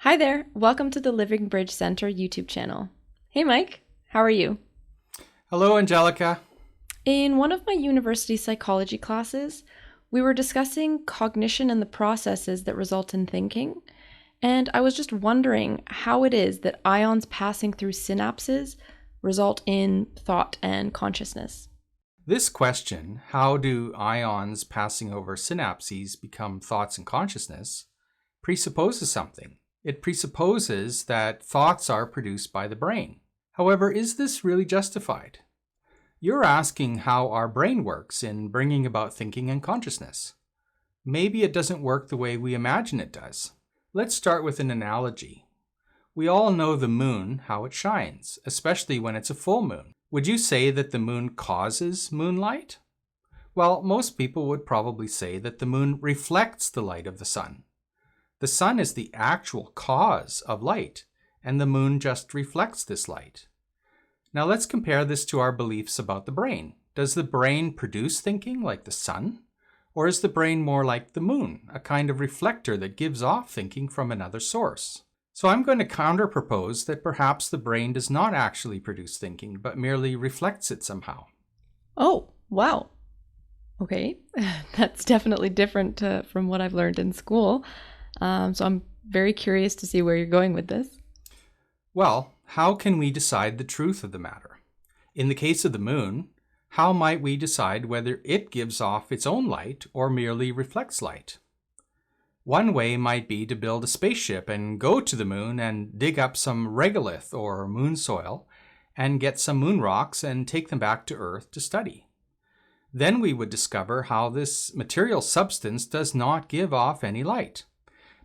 Hi there. Welcome to the Living Bridge Center YouTube channel. Hey Mike, how are you? Hello, Angelica. In one of my university psychology classes, we were discussing cognition and the processes that result in thinking, and I was just wondering how it is that ions passing through synapses result in thought and consciousness. This question, how do ions passing over synapses become thoughts and consciousness, presupposes something. It presupposes that thoughts are produced by the brain. However, is this really justified? You're asking how our brain works in bringing about thinking and consciousness. Maybe it doesn't work the way we imagine it does. Let's start with an analogy. We all know the moon, how it shines, especially when it's a full moon. Would you say that the moon causes moonlight? Well, most people would probably say that the moon reflects the light of the sun. The sun is the actual cause of light, and the moon just reflects this light. Now let's compare this to our beliefs about the brain. Does the brain produce thinking like the sun? Or is the brain more like the moon, a kind of reflector that gives off thinking from another source? So I'm going to counter-propose that perhaps the brain does not actually produce thinking, but merely reflects it somehow. Oh, wow. Okay, that's definitely different from what I've learned in school. So I'm very curious to see where you're going with this. Well, how can we decide the truth of the matter? In the case of the moon, how might we decide whether it gives off its own light or merely reflects light? One way might be to build a spaceship and go to the moon and dig up some regolith or moon soil and get some moon rocks and take them back to Earth to study. Then we would discover how this material substance does not give off any light.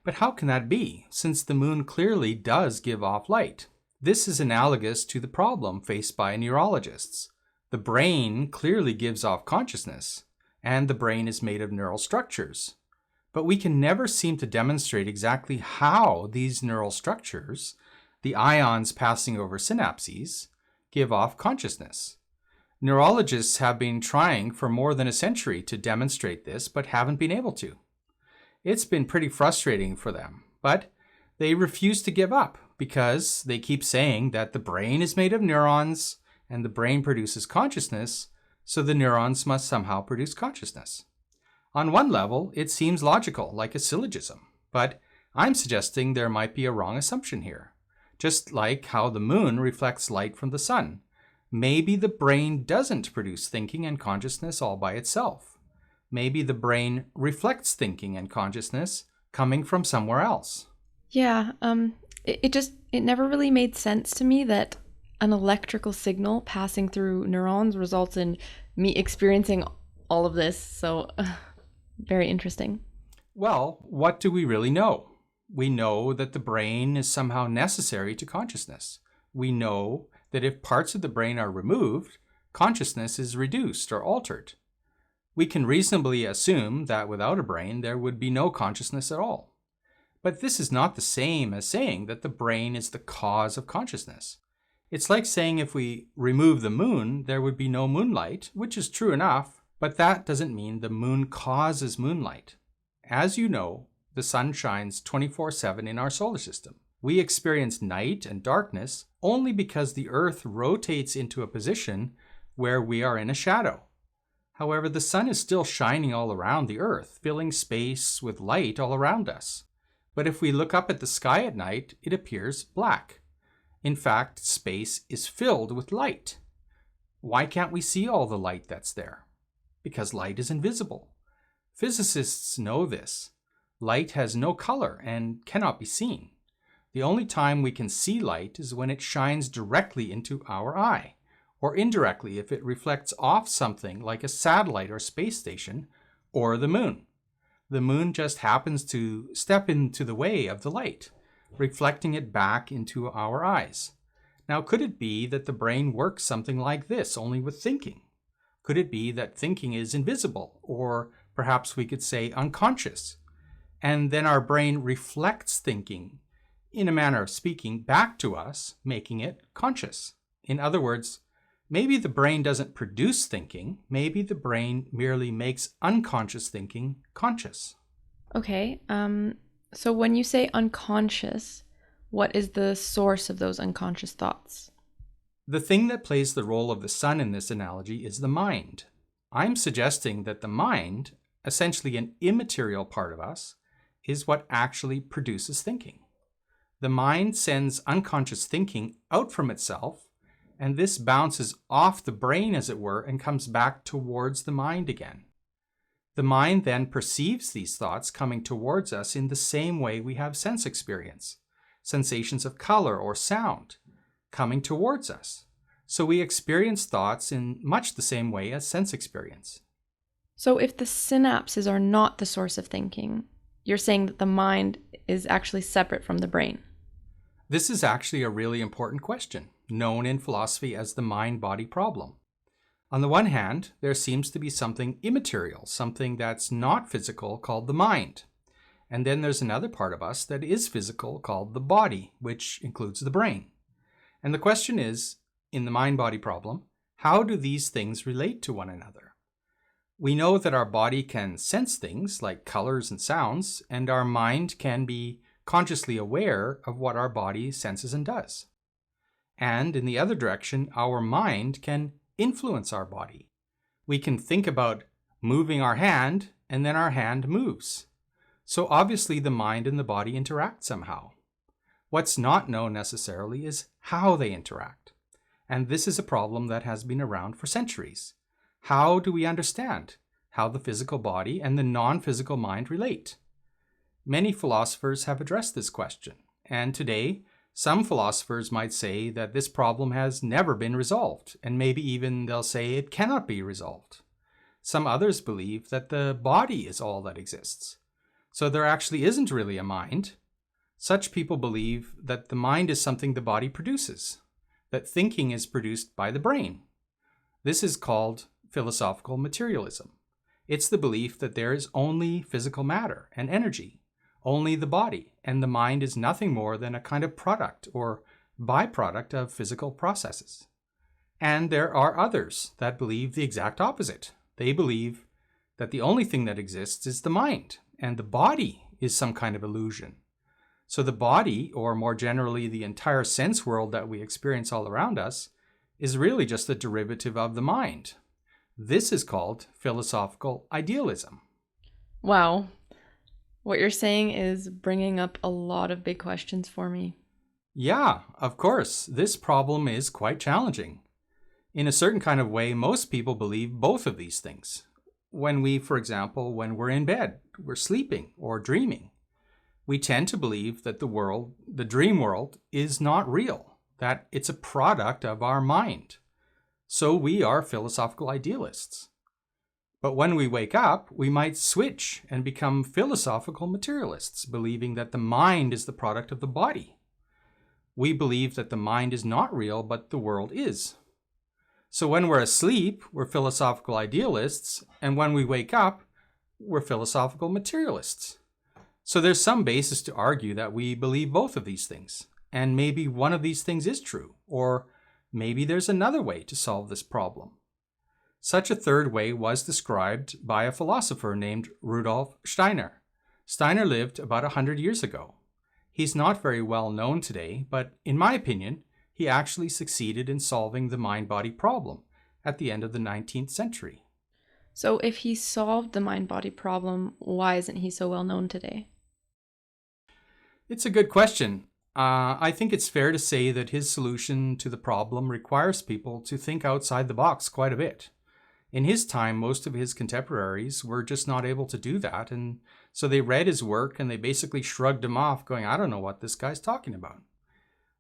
But how can that be, since the moon clearly does give off light? This is analogous to the problem faced by neurologists. The brain clearly gives off consciousness, and the brain is made of neural structures. But we can never seem to demonstrate exactly how these neural structures, the ions passing over synapses, give off consciousness. Neurologists have been trying for more than a century to demonstrate this, but haven't been able to. It's been pretty frustrating for them, but they refuse to give up because they keep saying that the brain is made of neurons and the brain produces consciousness, so the neurons must somehow produce consciousness. On one level, it seems logical, like a syllogism, but I'm suggesting there might be a wrong assumption here. Just like how the moon reflects light from the sun. Maybe the brain doesn't produce thinking and consciousness all by itself. Maybe the brain reflects thinking and consciousness coming from somewhere else. Yeah, it never really made sense to me that an electrical signal passing through neurons results in me experiencing all of this. So very interesting. Well, what do we really know? We know that the brain is somehow necessary to consciousness. We know that if parts of the brain are removed, consciousness is reduced or altered. We can reasonably assume that without a brain, there would be no consciousness at all. But this is not the same as saying that the brain is the cause of consciousness. It's like saying if we remove the moon, there would be no moonlight, which is true enough, but that doesn't mean the moon causes moonlight. As you know, the sun shines 24/7 in our solar system. We experience night and darkness only because the Earth rotates into a position where we are in a shadow. However, the sun is still shining all around the Earth, filling space with light all around us. But if we look up at the sky at night, it appears black. In fact, space is filled with light. Why can't we see all the light that's there? Because light is invisible. Physicists know this. Light has no color and cannot be seen. The only time we can see light is when it shines directly into our eye, or indirectly if it reflects off something like a satellite or space station, or the moon. The moon just happens to step into the way of the light, reflecting it back into our eyes. Now, could it be that the brain works something like this, only with thinking? Could it be that thinking is invisible, or perhaps we could say unconscious, and then our brain reflects thinking, in a manner of speaking, back to us, making it conscious? In other words, maybe the brain doesn't produce thinking, maybe the brain merely makes unconscious thinking conscious. Okay, so when you say unconscious, What is the source of those unconscious thoughts? The thing that plays the role of the sun in this analogy is the mind. I'm suggesting that the mind, essentially an immaterial part of us, is what actually produces thinking. The mind sends unconscious thinking out from itself, and this bounces off the brain, as it were, and comes back towards the mind again. The mind then perceives these thoughts coming towards us in the same way we have sense experience, sensations of color or sound coming towards us. So we experience thoughts in much the same way as sense experience. So if the synapses are not the source of thinking, you're saying that the mind is actually separate from the brain. This is actually a really important question, known in philosophy as the mind-body problem. On the one hand, there seems to be something immaterial, something that's not physical, called the mind. And then there's another part of us that is physical, called the body, which includes the brain. And the question is, in the mind-body problem, how do these things relate to one another? We know that our body can sense things like colors and sounds, and our mind can be consciously aware of what our body senses and does. And in the other direction, our mind can influence our body. We can think about moving our hand, and then our hand moves. So obviously the mind and the body interact somehow. What's not known necessarily is how they interact. And this is a problem that has been around for centuries. How do we understand how the physical body and the non-physical mind relate? Many philosophers have addressed this question, and today some philosophers might say that this problem has never been resolved, and maybe even they'll say it cannot be resolved. Some others believe that the body is all that exists, so there actually isn't really a mind. Such people believe that the mind is something the body produces, that thinking is produced by the brain. This is called philosophical materialism. It's the belief that there is only physical matter and energy, only the body, and the mind is nothing more than a kind of product or byproduct of physical processes. And there are others that believe the exact opposite. They believe that the only thing that exists is the mind, and the body is some kind of illusion. So the body, or more generally the entire sense world that we experience all around us, is really just a derivative of the mind. This is called philosophical idealism. Wow. What you're saying is bringing up a lot of big questions for me. Yeah, of course, this problem is quite challenging. In a certain kind of way, most people believe both of these things. When we're in bed, we're sleeping or dreaming, we tend to believe that the dream world, is not real, that it's a product of our mind. So we are philosophical idealists. But when we wake up, we might switch and become philosophical materialists, believing that the mind is the product of the body. We believe that the mind is not real, but the world is. So when we're asleep, we're philosophical idealists, and when we wake up, we're philosophical materialists. So there's some basis to argue that we believe both of these things, and maybe one of these things is true, or maybe there's another way to solve this problem. Such a third way was described by a philosopher named Rudolf Steiner. Steiner lived about 100 years ago. He's not very well known today, but in my opinion, he actually succeeded in solving the mind-body problem at the end of the 19th century. So if he solved the mind-body problem, why isn't he so well known today? It's a good question. I think it's fair to say that his solution to the problem requires people to think outside the box quite a bit. In his time, most of his contemporaries were just not able to do that, and so they read his work and they basically shrugged him off, going, I don't know what this guy's talking about.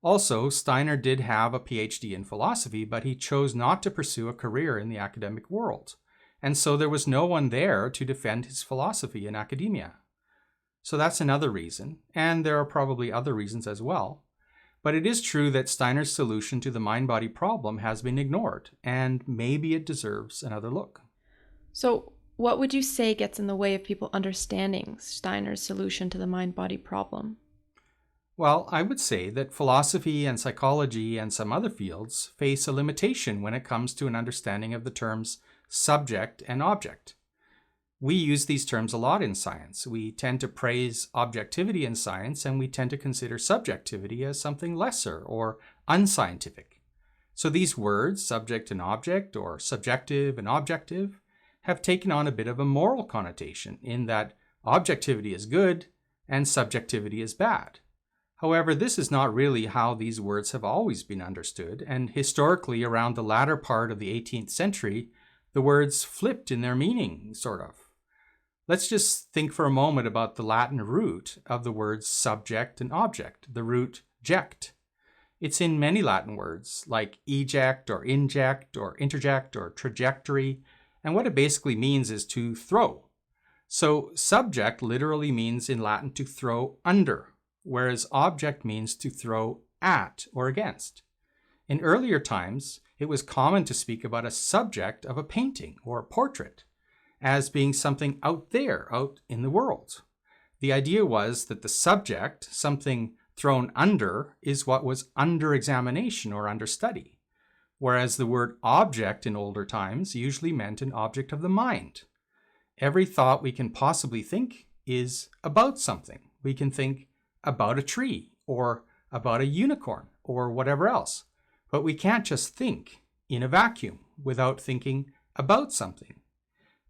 Also, Steiner did have a PhD in philosophy, but he chose not to pursue a career in the academic world, and so there was no one there to defend his philosophy in academia. So that's another reason, and there are probably other reasons as well. But it is true that Steiner's solution to the mind-body problem has been ignored, and maybe it deserves another look. So what would you say gets in the way of people understanding Steiner's solution to the mind-body problem? Well, I would say that philosophy and psychology and some other fields face a limitation when it comes to an understanding of the terms subject and object. We use these terms a lot in science. We tend to praise objectivity in science, and we tend to consider subjectivity as something lesser or unscientific. So these words, subject and object, or subjective and objective, have taken on a bit of a moral connotation in that objectivity is good and subjectivity is bad. However, this is not really how these words have always been understood, and historically, around the latter part of the 18th century, the words flipped in their meaning, sort of. Let's just think for a moment about the Latin root of the words subject and object, the root ject. It's in many Latin words, like eject or inject or interject or trajectory, and what it basically means is to throw. So subject literally means in Latin to throw under, whereas object means to throw at or against. In earlier times, it was common to speak about a subject of a painting or a portrait as being something out there, out in the world. The idea was that the subject, something thrown under, is what was under examination or under study, whereas the word object in older times usually meant an object of the mind. Every thought we can possibly think is about something. We can think about a tree or about a unicorn or whatever else, but we can't just think in a vacuum without thinking about something.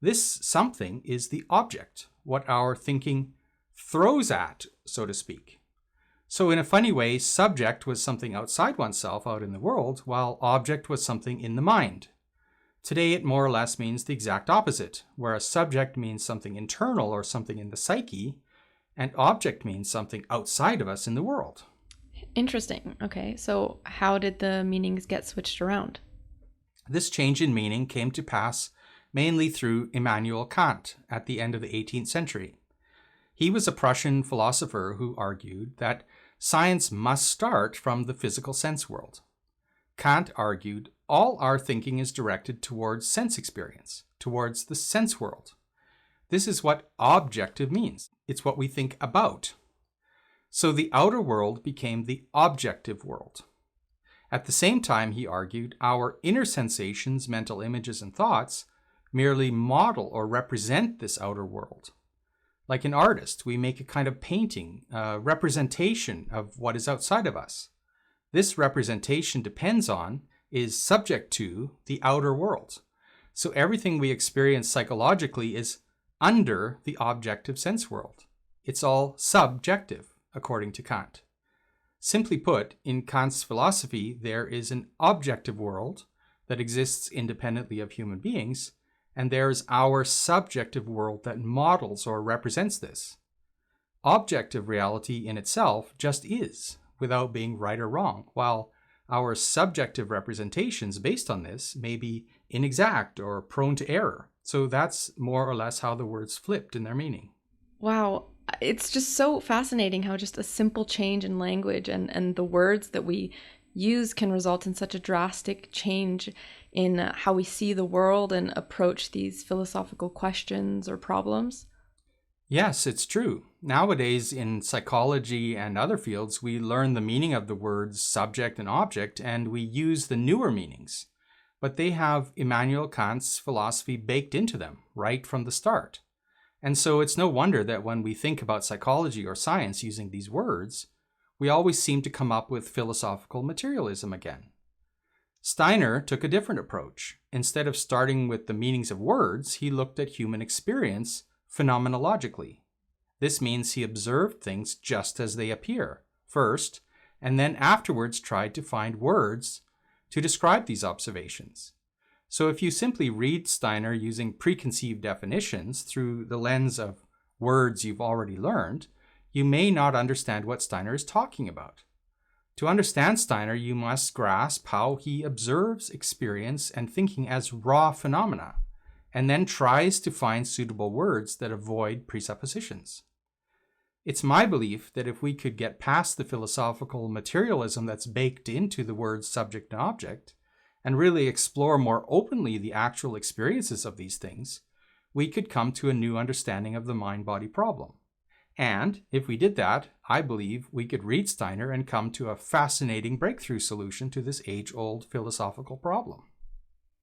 This something is the object, what our thinking throws at, so to speak. So in a funny way, subject was something outside oneself out in the world, while object was something in the mind. Today it more or less means the exact opposite, where a subject means something internal or something in the psyche, and object means something outside of us in the world. Interesting. Okay, so how did the meanings get switched around? This change in meaning came to pass mainly through Immanuel Kant at the end of the 18th century. He was a Prussian philosopher who argued that science must start from the physical sense world. Kant argued all our thinking is directed towards sense experience, towards the sense world. This is what objective means. It's what we think about. So the outer world became the objective world. At the same time, he argued, our inner sensations, mental images, and thoughts merely model or represent this outer world. Like an artist, we make a kind of painting, a representation of what is outside of us. This representation depends on, is subject to, the outer world. So everything we experience psychologically is under the objective sense world. It's all subjective, according to Kant. Simply put, in Kant's philosophy, there is an objective world that exists independently of human beings, and there's our subjective world that models or represents this. Objective reality in itself just is, without being right or wrong, while our subjective representations based on this may be inexact or prone to error. So that's more or less how the words flipped in their meaning. Wow, it's just so fascinating how just a simple change in language and the words that we use can result in such a drastic change in how we see the world and approach these philosophical questions or problems. Yes, it's true. Nowadays, in psychology and other fields, we learn the meaning of the words subject and object, and we use the newer meanings. But they have Immanuel Kant's philosophy baked into them right from the start. And so it's no wonder that when we think about psychology or science using these words, we always seem to come up with philosophical materialism again. Steiner took a different approach. Instead of starting with the meanings of words, he looked at human experience phenomenologically. This means he observed things just as they appear, first, and then afterwards tried to find words to describe these observations. So if you simply read Steiner using preconceived definitions through the lens of words you've already learned, you may not understand what Steiner is talking about. To understand Steiner, you must grasp how he observes experience and thinking as raw phenomena, and then tries to find suitable words that avoid presuppositions. It's my belief that if we could get past the philosophical materialism that's baked into the words subject and object, and really explore more openly the actual experiences of these things, we could come to a new understanding of the mind-body problem. And if we did that, I believe we could read Steiner and come to a fascinating breakthrough solution to this age-old philosophical problem.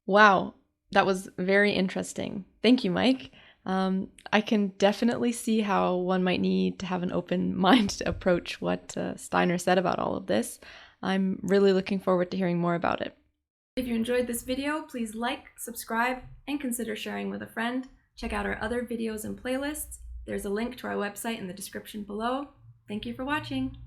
Wow, that was very interesting. Thank you, Mike. I can definitely see how one might need to have an open mind to approach what Steiner said about all of this. I'm really looking forward to hearing more about it. If you enjoyed this video, please like, subscribe, and consider sharing with a friend. Check out our other videos and playlists. There's a link to our website in the description below. Thank you for watching.